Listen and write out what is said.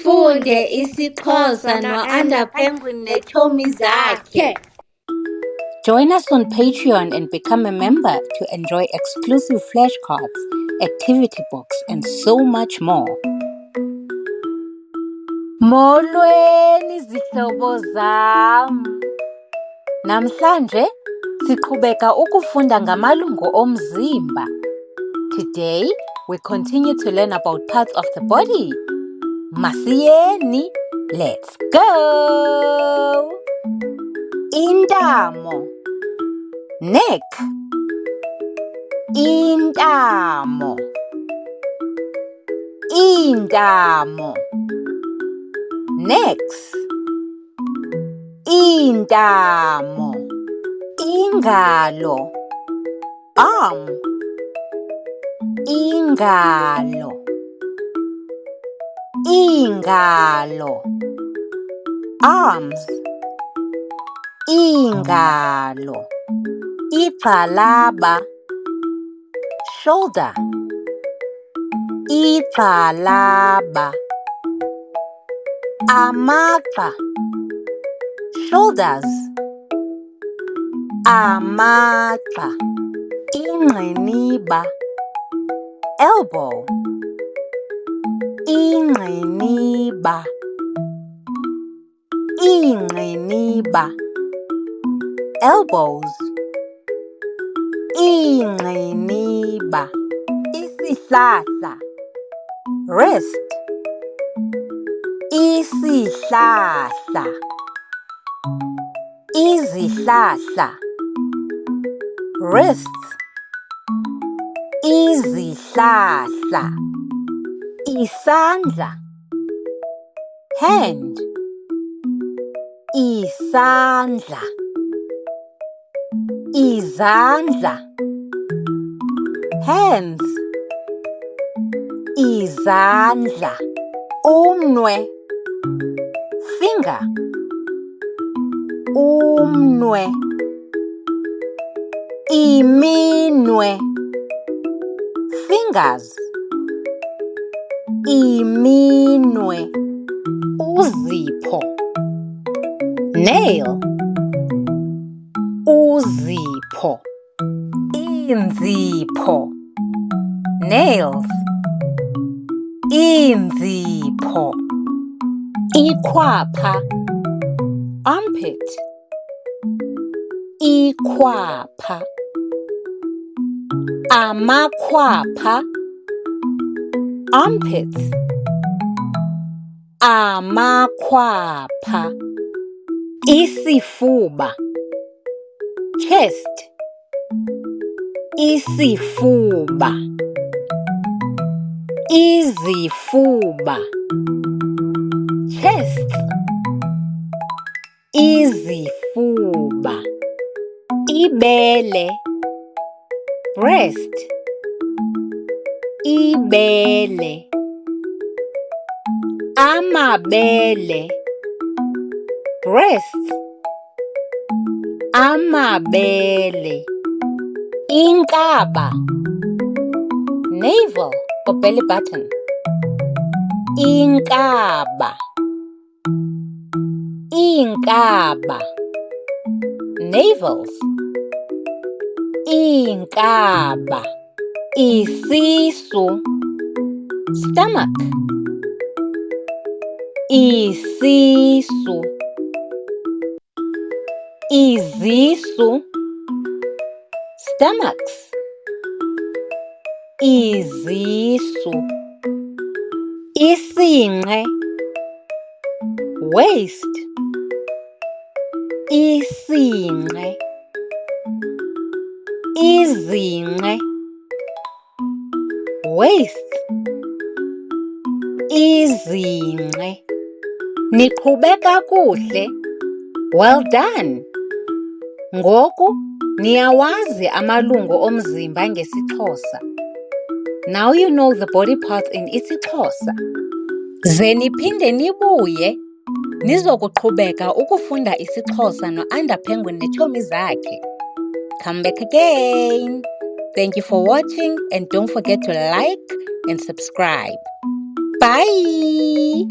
Sifunde isiXhosa no-Under Penguin neetshomi zakhe. Join us on Patreon and become a member to enjoy exclusive flashcards, activity books, and so much more. Molweni zihlobo zam. Namhlanje siqhubeka ukufunda ngamalungu omzimba. Today we continue to learn about parts of the body. Masiyeni, let's go! Intamo, neck. Intamo, intamo. Next, intamo. Ingalo, arm. Ingalo, ingalo. Arms, ingalo. Igxalaba, shoulder. Igxalaba. Amagxa, shoulders. Amagxa. Ingqiniba, elbow. Ingqiniba. Ingqiniba, elbows. Ingqiniba. Isihlahla, wrist. Isihlahla. Izihlahla, wrists. Izihlahla. Isandla, hand. Isandla. Izandla, hands. Izandla. Umnwe, finger. Umnwe. Iminwe, fingers. Iminwe. Uzipho, nail. Uzipho. Inzipho, nails. Inzipho. Ikhwapha, armpit. Ikhwapha. Amakhwapha, armpits. Amakhwapha. Isifuba, chest. Isifuba. Izifuba, chest. Izifuba. Ibele, breast. Ibele. Amabele, breasts. Amabele. Inkaba, navel or belly button. Inkaba. Inkaba, navels. Inkaba. Isisu, stomach. Isisu. Izisu, stomachs. Izisu. Isinqe, waist. Isinqe. Izinqe, waist. Izinqe. Niqhube kakuhle. Well done. Ngoku niyawazi amalungu omzimba ngesiXhosa. Now you know the body parts in isiXhosa. Ze niphinde nibuye nizokuqhubeka ukufunda isiXhosa no-Under Penguin neetshomi zakhe. Come back again. Thank you for watching and don't forget to like and subscribe. Bye!